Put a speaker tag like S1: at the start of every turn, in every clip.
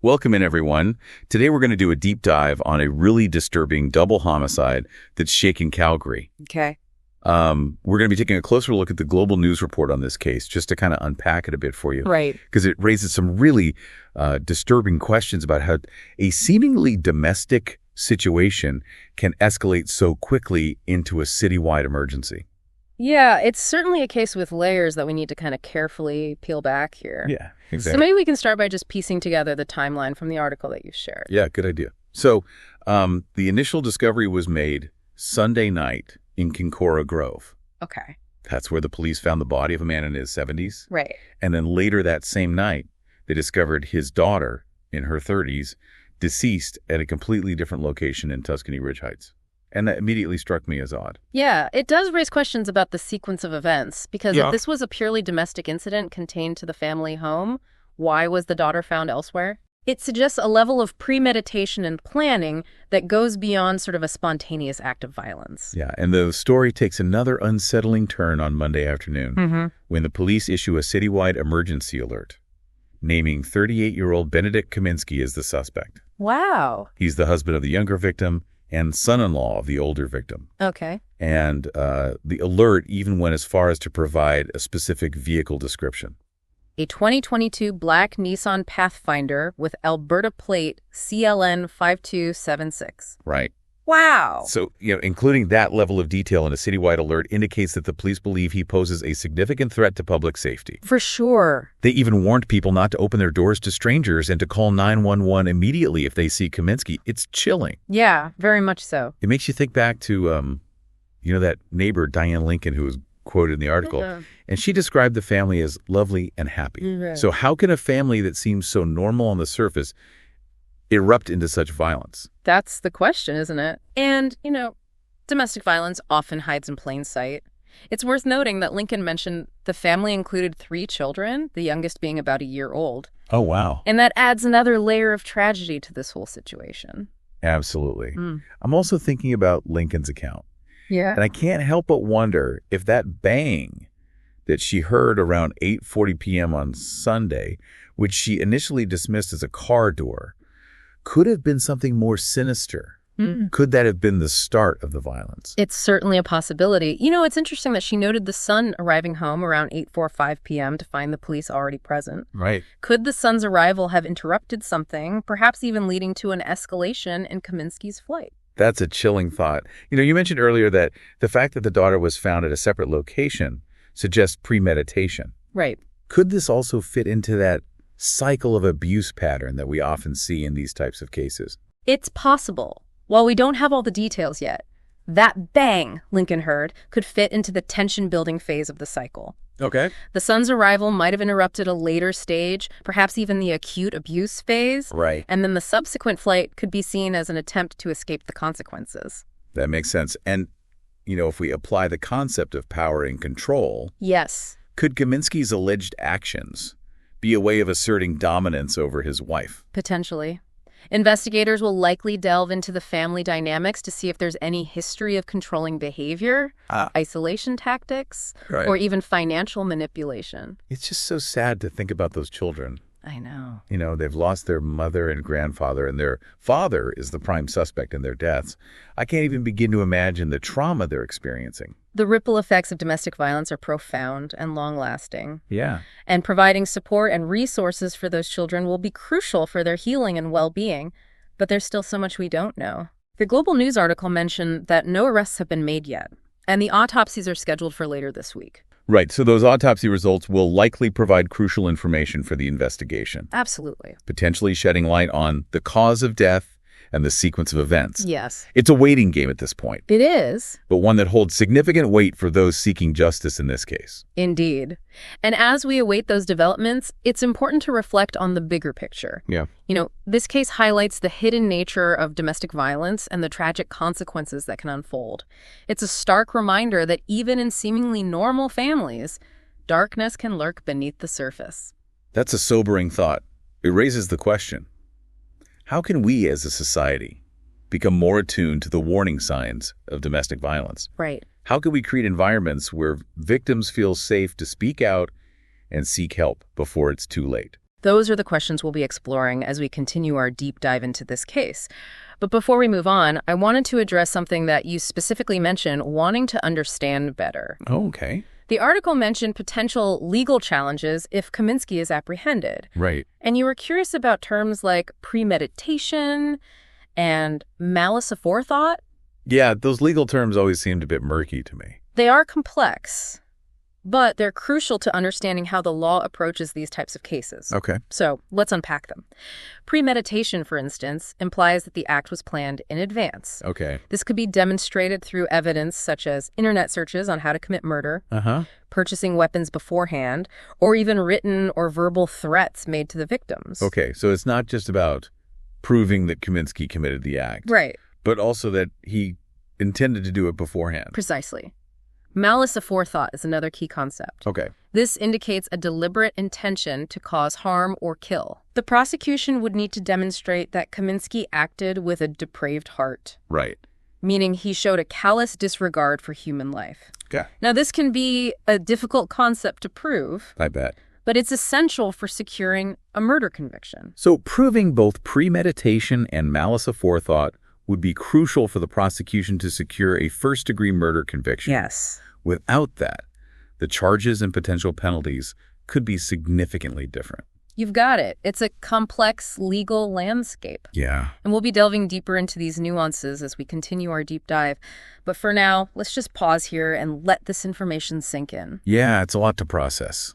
S1: Welcome in, everyone. Today we're going to do a deep dive on a really disturbing double homicide that's shaken Calgary.
S2: Okay.
S1: We're going to be taking a closer look at the global news report on this case, just to kind of unpack it a bit for you.
S2: Right.
S1: Because it raises some really disturbing questions about how a seemingly domestic situation can escalate so quickly into a citywide emergency.
S2: Yeah, it's certainly a case with layers that we need to kind of carefully peel back here.
S1: Yeah, exactly.
S2: So maybe we can start by just piecing together the timeline from the article that you shared.
S1: Yeah, good idea. So the initial discovery was made Sunday night in Kincora Grove.
S2: Okay.
S1: That's where the police found the body of a man in his 70s.
S2: Right.
S1: And then later that same night, they discovered his daughter in her 30s, deceased at a completely different location in Tuscany Ridge Heights. And that immediately struck me as odd.
S2: Yeah, it does raise questions about the sequence of events, because if this was a purely domestic incident contained to the family home, why was the daughter found elsewhere? It suggests a level of premeditation and planning that goes beyond sort of a spontaneous act of violence.
S1: Yeah, and the story takes another unsettling turn on Monday afternoon when the police issue a citywide emergency alert, naming 38-year-old Benedict Kaminsky as the suspect.
S2: Wow.
S1: He's the husband of the younger victim and son-in-law of the older victim.
S2: Okay.
S1: And the alert even went as far as to provide a specific vehicle description.
S2: A 2022 black Nissan Pathfinder with Alberta plate CLN 5276.
S1: Right.
S2: Wow.
S1: So, including that level of detail in a citywide alert indicates that the police believe he poses a significant threat to public safety.
S2: For sure.
S1: They even warned people not to open their doors to strangers and to call 911 immediately if they see Kaminsky. It's chilling.
S2: Yeah, very much so.
S1: It makes you think back to, that neighbor, Diane Lincoln, who was quoted in the article. And she described the family as lovely and happy. So how can a family that seems so normal on the surface erupt into such violence?
S2: That's the question, isn't it? And, domestic violence often hides in plain sight. It's worth noting that Lincoln mentioned the family included 3 children, the youngest being about a year old.
S1: Oh, wow.
S2: And that adds another layer of tragedy to this whole situation.
S1: Absolutely. I'm also thinking about Lincoln's account.
S2: Yeah.
S1: And I can't help but wonder if that bang that she heard around 8:40 p.m. on Sunday, which she initially dismissed as a car door, could have been something more sinister. Could that have been the start of the violence?
S2: It's certainly a possibility. It's interesting that she noted the son arriving home around 8:45 p.m. to find the police already present.
S1: Right.
S2: Could the son's arrival have interrupted something, perhaps even leading to an escalation in Kaminsky's flight?
S1: That's a chilling thought. You mentioned earlier that the fact that the daughter was found at a separate location suggests premeditation.
S2: Right.
S1: Could this also fit into that cycle of abuse pattern that we often see in these types of cases?
S2: It's possible. While we don't have all the details yet, that bang Lincoln heard could fit into the tension-building phase of the cycle.
S1: Okay.
S2: The son's arrival might have interrupted a later stage, perhaps even the acute abuse phase.
S1: Right.
S2: And then the subsequent flight could be seen as an attempt to escape the consequences.
S1: That makes sense. And, if we apply the concept of power and control,
S2: Yes.
S1: could Kaminsky's alleged actions be a way of asserting dominance over his wife?
S2: Potentially. Investigators will likely delve into the family dynamics to see if there's any history of controlling behavior, isolation tactics, or even financial manipulation.
S1: It's just so sad to think about those children.
S2: I know.
S1: They've lost their mother and grandfather, and their father is the prime suspect in their deaths. I can't even begin to imagine the trauma they're experiencing.
S2: The ripple effects of domestic violence are profound and long-lasting.
S1: Yeah.
S2: And providing support and resources for those children will be crucial for their healing and well-being. But there's still so much we don't know. The Global News article mentioned that no arrests have been made yet, and the autopsies are scheduled for later this week.
S1: Right, so those autopsy results will likely provide crucial information for the investigation.
S2: Absolutely.
S1: Potentially shedding light on the cause of death and the sequence of events.
S2: Yes.
S1: It's a waiting game at this point.
S2: It is.
S1: But one that holds significant weight for those seeking justice in this case.
S2: Indeed. And as we await those developments, it's important to reflect on the bigger picture.
S1: Yeah.
S2: This case highlights the hidden nature of domestic violence and the tragic consequences that can unfold. It's a stark reminder that even in seemingly normal families, darkness can lurk beneath the surface.
S1: That's a sobering thought. It raises the question, how can we as a society become more attuned to the warning signs of domestic violence?
S2: Right.
S1: How can we create environments where victims feel safe to speak out and seek help before it's too late?
S2: Those are the questions we'll be exploring as we continue our deep dive into this case. But before we move on, I wanted to address something that you specifically mentioned, wanting to understand better.
S1: Oh, okay.
S2: The article mentioned potential legal challenges if Kaminsky is apprehended.
S1: Right.
S2: And you were curious about terms like premeditation and malice aforethought.
S1: Yeah, those legal terms always seemed a bit murky to me.
S2: They are complex, but they're crucial to understanding how the law approaches these types of cases.
S1: Okay.
S2: So let's unpack them. Premeditation, for instance, implies that the act was planned in advance.
S1: Okay.
S2: This could be demonstrated through evidence such as internet searches on how to commit murder, purchasing weapons beforehand, or even written or verbal threats made to the victims.
S1: Okay, so it's not just about proving that Kaminsky committed the act.
S2: Right.
S1: But also that he intended to do it beforehand.
S2: Precisely. Malice aforethought is another key concept.
S1: Okay.
S2: This indicates a deliberate intention to cause harm or kill. The prosecution would need to demonstrate that Kaminsky acted with a depraved heart.
S1: Right.
S2: Meaning he showed a callous disregard for human life.
S1: Okay.
S2: Now, this can be a difficult concept to prove.
S1: I bet.
S2: But it's essential for securing a murder conviction.
S1: So proving both premeditation and malice aforethought would be crucial for the prosecution to secure a first-degree murder conviction.
S2: Yes.
S1: Without that, the charges and potential penalties could be significantly different.
S2: You've got it. It's a complex legal landscape.
S1: Yeah.
S2: And we'll be delving deeper into these nuances as we continue our deep dive. But for now, let's just pause here and let this information sink in.
S1: Yeah, it's a lot to process.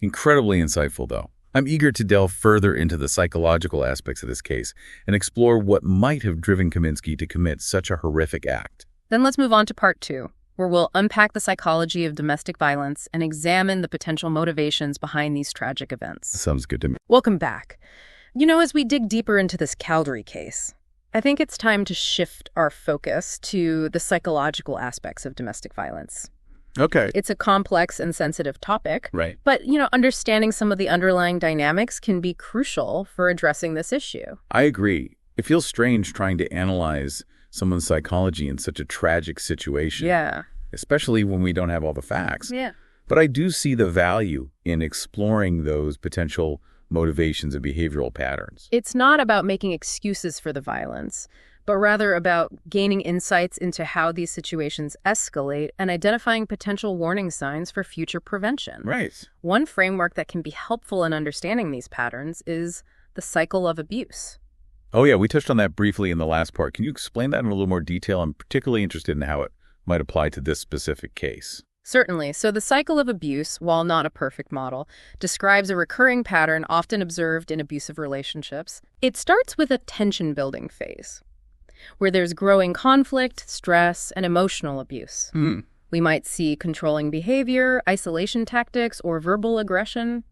S1: Incredibly insightful, though. I'm eager to delve further into the psychological aspects of this case and explore what might have driven Kaminsky to commit such a horrific act.
S2: Then let's move on to part 2, where we'll unpack the psychology of domestic violence and examine the potential motivations behind these tragic events.
S1: Sounds good to me.
S2: Welcome back. As we dig deeper into this Calgary case, I think it's time to shift our focus to the psychological aspects of domestic violence.
S1: Okay.
S2: It's a complex and sensitive topic.
S1: Right.
S2: But, understanding some of the underlying dynamics can be crucial for addressing this issue.
S1: I agree. It feels strange trying to analyze someone's psychology in such a tragic situation.
S2: Yeah.
S1: Especially when we don't have all the facts.
S2: Yeah.
S1: But I do see the value in exploring those potential motivations and behavioral patterns.
S2: It's not about making excuses for the violence, but rather about gaining insights into how these situations escalate and identifying potential warning signs for future prevention.
S1: Right.
S2: One framework that can be helpful in understanding these patterns is the cycle of abuse.
S1: Oh, yeah, we touched on that briefly in the last part. Can you explain that in a little more detail? I'm particularly interested in how it might apply to this specific case.
S2: Certainly. So the cycle of abuse, while not a perfect model, describes a recurring pattern often observed in abusive relationships. It starts with a tension-building phase, where there's growing conflict, stress, and emotional abuse. We might see controlling behavior, isolation tactics, or verbal aggression.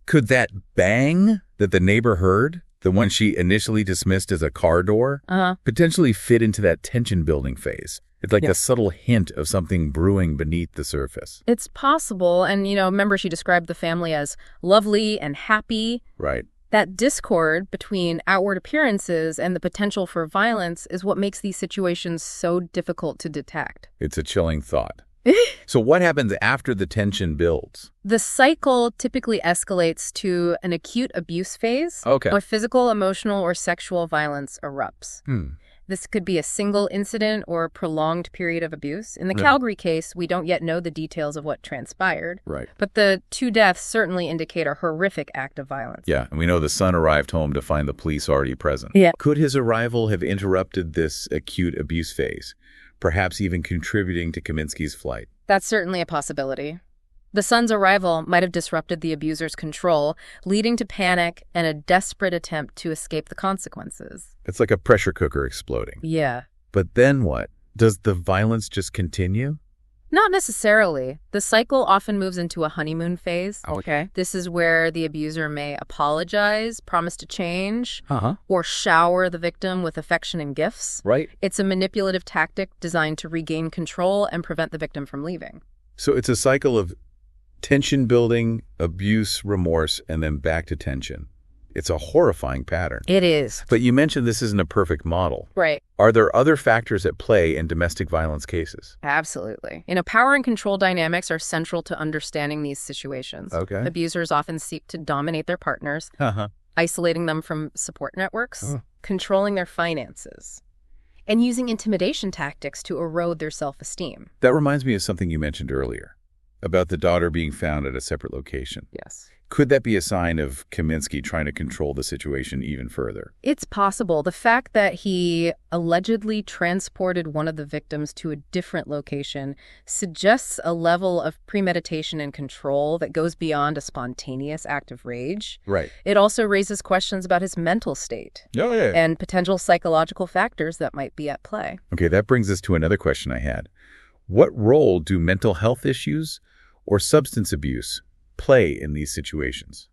S1: Could that bang that the neighbor heard, the one she initially dismissed as a car door, potentially fit into that tension-building phase? It's like a subtle hint of something brewing beneath the surface.
S2: It's possible. And, remember she described the family as lovely and happy.
S1: Right.
S2: That discord between outward appearances and the potential for violence is what makes these situations so difficult to detect.
S1: It's a chilling thought. So what happens after the tension builds?
S2: The cycle typically escalates to an acute abuse phase, where physical, emotional, or sexual violence erupts. This could be a single incident or a prolonged period of abuse. In the Calgary case, we don't yet know the details of what transpired.
S1: Right.
S2: But the 2 deaths certainly indicate a horrific act of violence.
S1: Yeah, and we know the son arrived home to find the police already present.
S2: Yeah.
S1: Could his arrival have interrupted this acute abuse phase, perhaps even contributing to Kaminsky's flight?
S2: That's certainly a possibility. The son's arrival might have disrupted the abuser's control, leading to panic and a desperate attempt to escape the consequences.
S1: It's like a pressure cooker exploding.
S2: Yeah.
S1: But then what? Does the violence just continue?
S2: Not necessarily. The cycle often moves into a honeymoon phase.
S1: Okay.
S2: This is where the abuser may apologize, promise to change, or shower the victim with affection and gifts.
S1: Right.
S2: It's a manipulative tactic designed to regain control and prevent the victim from leaving.
S1: So it's a cycle of tension building, abuse, remorse, and then back to tension. It's a horrifying pattern.
S2: It is.
S1: But you mentioned this isn't a perfect model.
S2: Right.
S1: Are there other factors at play in domestic violence cases?
S2: Absolutely. Power and control dynamics are central to understanding these situations.
S1: Okay.
S2: Abusers often seek to dominate their partners, isolating them from support networks, controlling their finances, and using intimidation tactics to erode their self-esteem.
S1: That reminds me of something you mentioned earlier, about the daughter being found at a separate location.
S2: Yes.
S1: Could that be a sign of Kaminsky trying to control the situation even further?
S2: It's possible. The fact that he allegedly transported one of the victims to a different location suggests a level of premeditation and control that goes beyond a spontaneous act of rage.
S1: Right.
S2: It also raises questions about his mental state and potential psychological factors that might be at play.
S1: Okay, that brings us to another question I had. What role do mental health issues or substance abuse play in these situations?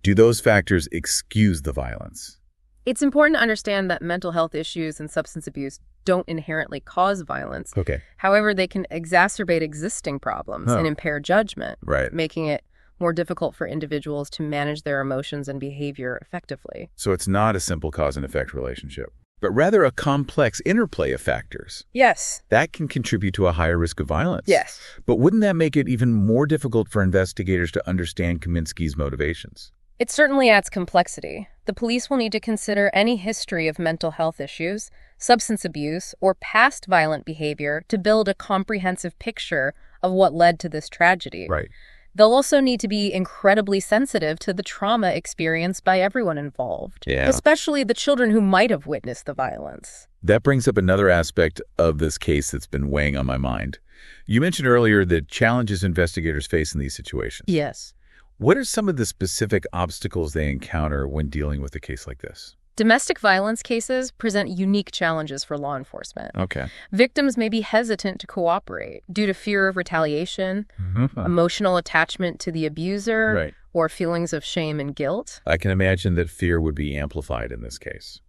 S1: Do those factors excuse the violence?
S2: It's important to understand that mental health issues and substance abuse don't inherently cause violence.
S1: Okay.
S2: However, they can exacerbate existing problems and impair judgment, making it more difficult for individuals to manage their emotions and behavior effectively.
S1: So it's not a simple cause and effect relationship, but rather a complex interplay of factors.
S2: Yes.
S1: That can contribute to a higher risk of violence.
S2: Yes.
S1: But wouldn't that make it even more difficult for investigators to understand Kaminsky's motivations?
S2: It certainly adds complexity. The police will need to consider any history of mental health issues, substance abuse, or past violent behavior to build a comprehensive picture of what led to this tragedy.
S1: Right.
S2: They'll also need to be incredibly sensitive to the trauma experienced by everyone involved, especially the children who might have witnessed the violence.
S1: That brings up another aspect of this case that's been weighing on my mind. You mentioned earlier the challenges investigators face in these situations.
S2: Yes.
S1: What are some of the specific obstacles they encounter when dealing with a case like this?
S2: Domestic violence cases present unique challenges for law enforcement.
S1: Okay.
S2: Victims may be hesitant to cooperate due to fear of retaliation, emotional attachment to the abuser, or feelings of shame and guilt.
S1: I can imagine that fear would be amplified in this case,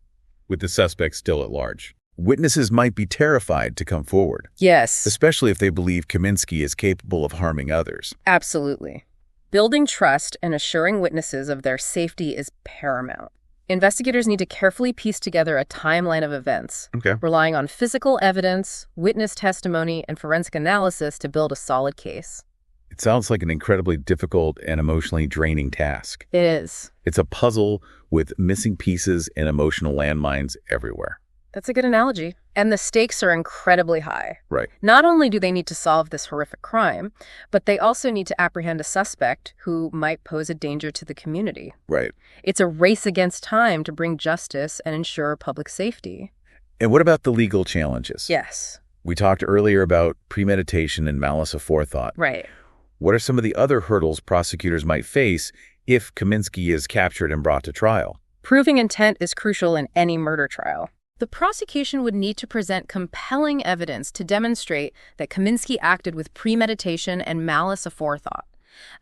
S1: with the suspect still at large. Witnesses might be terrified to come forward.
S2: Yes.
S1: Especially if they believe Kaminsky is capable of harming others.
S2: Absolutely. Building trust and assuring witnesses of their safety is paramount. Investigators need to carefully piece together a timeline of events, relying on physical evidence, witness testimony, and forensic analysis to build a solid case.
S1: It sounds like an incredibly difficult and emotionally draining task.
S2: It is.
S1: It's a puzzle with missing pieces and emotional landmines everywhere.
S2: That's a good analogy. And the stakes are incredibly high.
S1: Right.
S2: Not only do they need to solve this horrific crime, but they also need to apprehend a suspect who might pose a danger to the community.
S1: Right.
S2: It's a race against time to bring justice and ensure public safety.
S1: And what about the legal challenges?
S2: Yes.
S1: We talked earlier about premeditation and malice aforethought.
S2: Right.
S1: What are some of the other hurdles prosecutors might face if Kaminsky is captured and brought to trial?
S2: Proving intent is crucial in any murder trial. The prosecution would need to present compelling evidence to demonstrate that Kaminsky acted with premeditation and malice aforethought,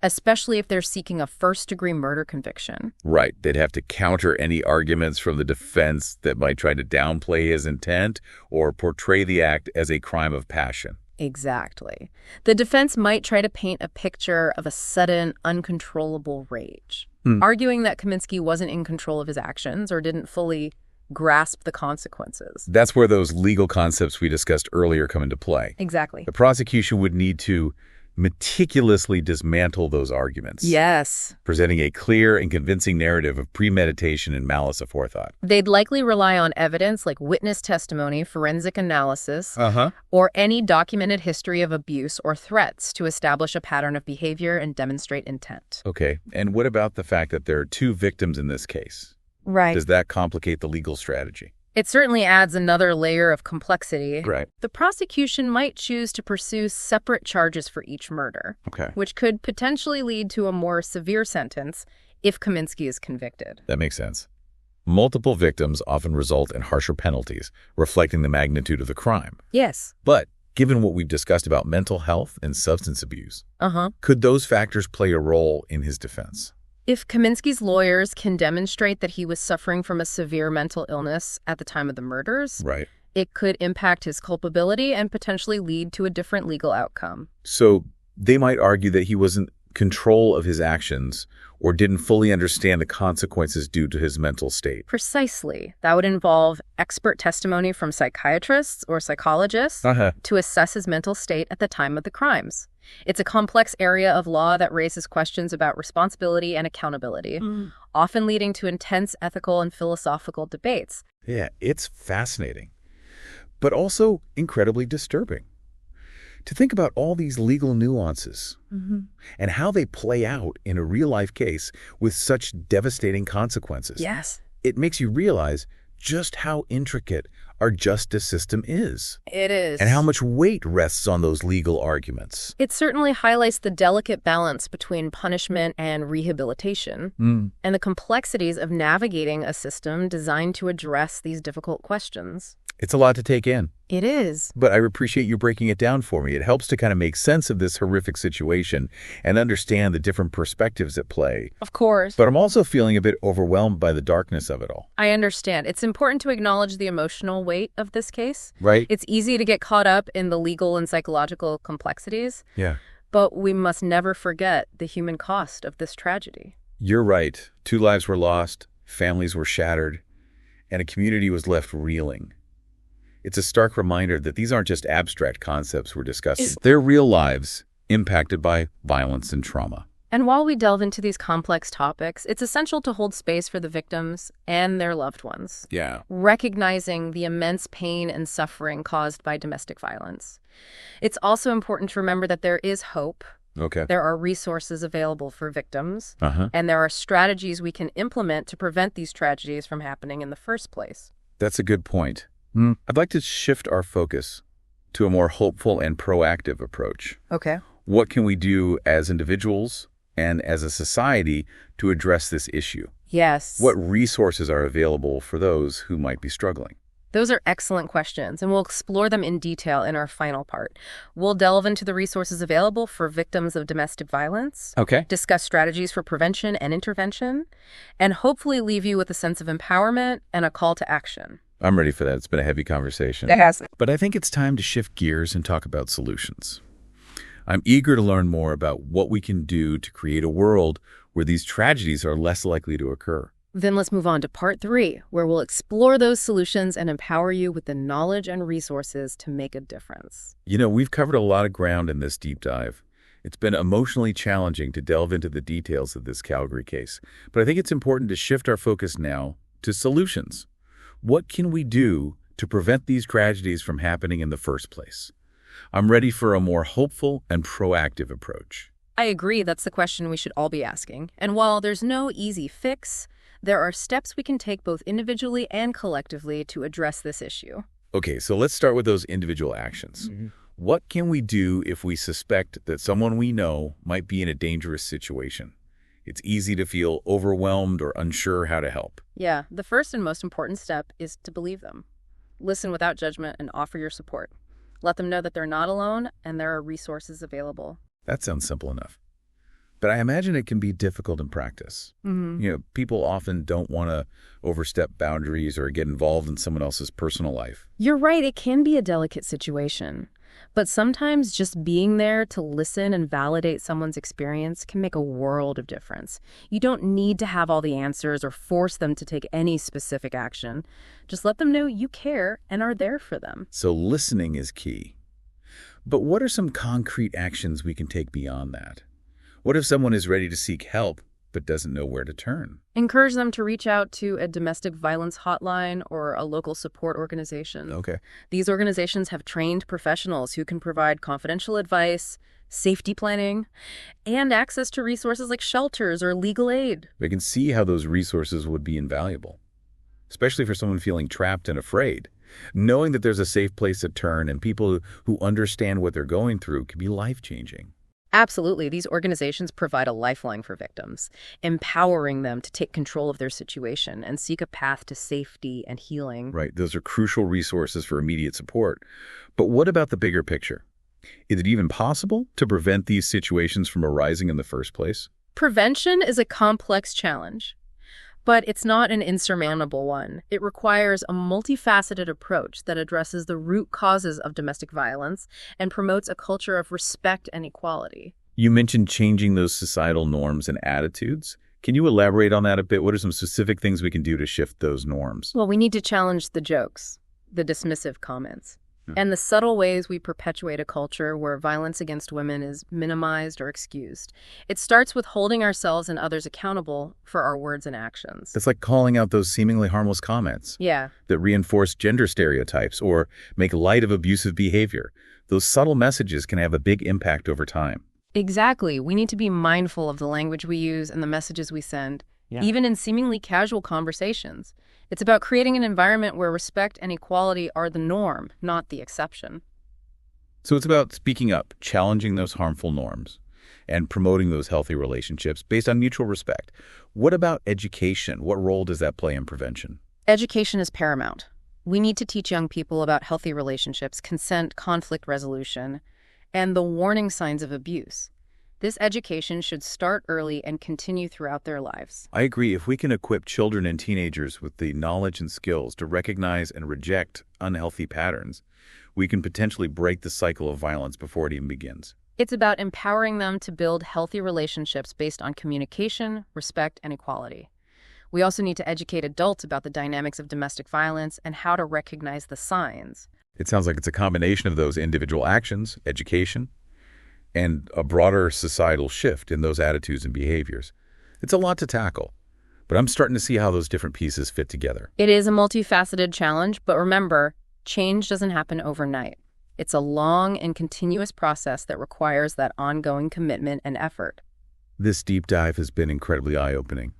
S2: especially if they're seeking a first-degree murder conviction.
S1: Right. They'd have to counter any arguments from the defense that might try to downplay his intent or portray the act as a crime of passion.
S2: Exactly. The defense might try to paint a picture of a sudden, uncontrollable rage, arguing that Kaminsky wasn't in control of his actions or didn't fully grasp the consequences.
S1: That's where those legal concepts we discussed earlier come into play.
S2: Exactly.
S1: The prosecution would need to meticulously dismantle those arguments.
S2: Yes.
S1: Presenting a clear and convincing narrative of premeditation and malice aforethought.
S2: They'd likely rely on evidence like witness testimony, forensic analysis, or any documented history of abuse or threats to establish a pattern of behavior and demonstrate intent.
S1: Okay. And what about the fact that there are two victims in this case?
S2: Right.
S1: Does that complicate the legal strategy?
S2: It certainly adds another layer of complexity.
S1: Right.
S2: The prosecution might choose to pursue separate charges for each murder, which could potentially lead to a more severe sentence if Kaminsky is convicted.
S1: That makes sense. Multiple victims often result in harsher penalties, reflecting the magnitude of the crime.
S2: Yes.
S1: But given what we've discussed about mental health and substance abuse, could those factors play a role in his defense?
S2: If Kaminsky's lawyers can demonstrate that he was suffering from a severe mental illness at the time of the murders, it could impact his culpability and potentially lead to a different legal outcome.
S1: So they might argue that he wasn't control of his actions or didn't fully understand the consequences due to his mental state.
S2: Precisely. That would involve expert testimony from psychiatrists or psychologists to assess his mental state at the time of the crimes. It's a complex area of law that raises questions about responsibility and accountability, often leading to intense ethical and philosophical debates.
S1: Yeah, it's fascinating, but also incredibly disturbing. To think about all these legal nuances and how they play out in a real-life case with such devastating consequences.
S2: Yes.
S1: It makes you realize just how intricate our justice system is.
S2: It is.
S1: And how much weight rests on those legal arguments.
S2: It certainly highlights the delicate balance between punishment and rehabilitation and the complexities of navigating a system designed to address these difficult questions.
S1: It's a lot to take in.
S2: It is.
S1: But I appreciate you breaking it down for me. It helps to kind of make sense of this horrific situation and understand the different perspectives at play.
S2: Of course.
S1: But I'm also feeling a bit overwhelmed by the darkness of it all.
S2: I understand. It's important to acknowledge the emotional weight of this case.
S1: Right.
S2: It's easy to get caught up in the legal and psychological complexities.
S1: Yeah.
S2: But we must never forget the human cost of this tragedy.
S1: You're right. 2 lives were lost, families were shattered, and a community was left reeling. It's a stark reminder that these aren't just abstract concepts we're discussing. They're real lives impacted by violence and trauma.
S2: And while we delve into these complex topics, it's essential to hold space for the victims and their loved ones.
S1: Yeah.
S2: Recognizing the immense pain and suffering caused by domestic violence. It's also important to remember that there is hope.
S1: Okay.
S2: There are resources available for victims.
S1: And
S2: there are strategies we can implement to prevent these tragedies from happening in the first place.
S1: That's a good point. I'd like to shift our focus to a more hopeful and proactive approach.
S2: Okay.
S1: What can we do as individuals and as a society to address this issue?
S2: Yes.
S1: What resources are available for those who might be struggling?
S2: Those are excellent questions, and we'll explore them in detail in our final part. We'll delve into the resources available for victims of domestic violence, discuss strategies for prevention and intervention, and hopefully leave you with a sense of empowerment and a call to action.
S1: I'm ready for that. It's been a heavy conversation.
S2: It has.
S1: But I think it's time to shift gears and talk about solutions. I'm eager to learn more about what we can do to create a world where these tragedies are less likely to occur.
S2: Then let's move on to part 3, where we'll explore those solutions and empower you with the knowledge and resources to make a difference.
S1: You know, we've covered a lot of ground in this deep dive. It's been emotionally challenging to delve into the details of this Calgary case, but I think it's important to shift our focus now to solutions. What can we do to prevent these tragedies from happening in the first place? I'm ready for a more hopeful and proactive approach.
S2: I agree. That's the question we should all be asking. And while there's no easy fix, there are steps we can take both individually and collectively to address this issue.
S1: Okay, so let's start with those individual actions. What can we do if we suspect that someone we know might be in a dangerous situation? It's easy to feel overwhelmed or unsure how to help.
S2: Yeah, the first and most important step is to believe them. Listen without judgment and offer your support. Let them know that they're not alone and there are resources available.
S1: That sounds simple enough. But I imagine it can be difficult in practice. People often don't want to overstep boundaries or get involved in someone else's personal life.
S2: You're right, it can be a delicate situation. But sometimes just being there to listen and validate someone's experience can make a world of difference. You don't need to have all the answers or force them to take any specific action. Just let them know you care and are there for them.
S1: So listening is key. But what are some concrete actions we can take beyond that? What if someone is ready to seek help but doesn't know where to turn?
S2: Encourage them to reach out to a domestic violence hotline or a local support organization.
S1: Okay.
S2: These organizations have trained professionals who can provide confidential advice, safety planning, and access to resources like shelters or legal aid.
S1: They can see how those resources would be invaluable, especially for someone feeling trapped and afraid. Knowing that there's a safe place to turn and people who understand what they're going through can be life-changing.
S2: Absolutely. These organizations provide a lifeline for victims, empowering them to take control of their situation and seek a path to safety and healing.
S1: Right. Those are crucial resources for immediate support. But what about the bigger picture? Is it even possible to prevent these situations from arising in the first place?
S2: Prevention is a complex challenge, but it's not an insurmountable one. It requires a multifaceted approach that addresses the root causes of domestic violence and promotes a culture of respect and equality.
S1: You mentioned changing those societal norms and attitudes. Can you elaborate on that a bit? What are some specific things we can do to shift those norms?
S2: Well, we need to challenge the jokes, the dismissive comments, and the subtle ways we perpetuate a culture where violence against women is minimized or excused. It starts with holding ourselves and others accountable for our words and actions.
S1: It's like calling out those seemingly harmless comments that reinforce gender stereotypes or make light of abusive behavior. Those subtle messages can have a big impact over time.
S2: Exactly. We need to be mindful of the language we use and the messages we send, even in seemingly casual conversations. It's about creating an environment where respect and equality are the norm, not the exception.
S1: So it's about speaking up, challenging those harmful norms, and promoting those healthy relationships based on mutual respect. What about education? What role does that play in prevention?
S2: Education is paramount. We need to teach young people about healthy relationships, consent, conflict resolution, and the warning signs of abuse. This education should start early and continue throughout their lives.
S1: I agree. If we can equip children and teenagers with the knowledge and skills to recognize and reject unhealthy patterns, we can potentially break the cycle of violence before it even begins.
S2: It's about empowering them to build healthy relationships based on communication, respect, and equality. We also need to educate adults about the dynamics of domestic violence and how to recognize the signs.
S1: It sounds like it's a combination of those individual actions, education, and a broader societal shift in those attitudes and behaviors. It's a lot to tackle, but I'm starting to see how those different pieces fit together.
S2: It is a multifaceted challenge, but remember, change doesn't happen overnight. It's a long and continuous process that requires that ongoing commitment and effort.
S1: This deep dive has been incredibly eye-opening.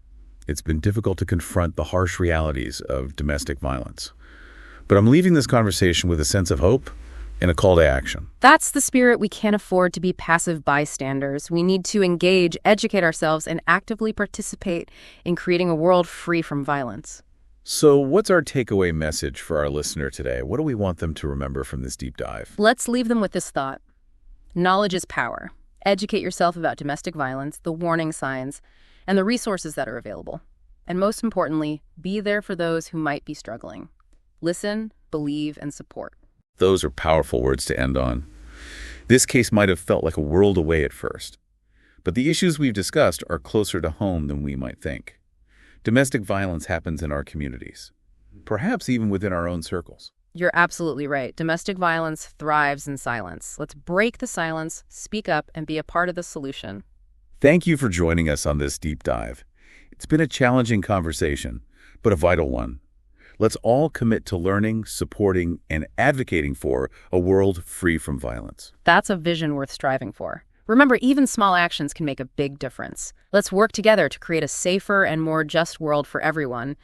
S1: It's been difficult to confront the harsh realities of domestic violence. But I'm leaving this conversation with a sense of hope and a call to action.
S2: That's the spirit. We can't afford to be passive bystanders. We need to engage, educate ourselves, and actively participate in creating a world free from violence.
S1: So what's our takeaway message for our listener today? What do we want them to remember from this deep dive?
S2: Let's leave them with this thought. Knowledge is power. Educate yourself about domestic violence, the warning signs, and the resources that are available. And most importantly, be there for those who might be struggling. Listen, believe, and support.
S1: Those are powerful words to end on. This case might have felt like a world away at first, but the issues we've discussed are closer to home than we might think. Domestic violence happens in our communities, perhaps even within our own circles.
S2: You're absolutely right. Domestic violence thrives in silence. Let's break the silence, speak up, and be a part of the solution.
S1: Thank you for joining us on this deep dive. It's been a challenging conversation, but a vital one. Let's all commit to learning, supporting, and advocating for a world free from violence.
S2: That's a vision worth striving for. Remember, even small actions can make a big difference. Let's work together to create a safer and more just world for everyone.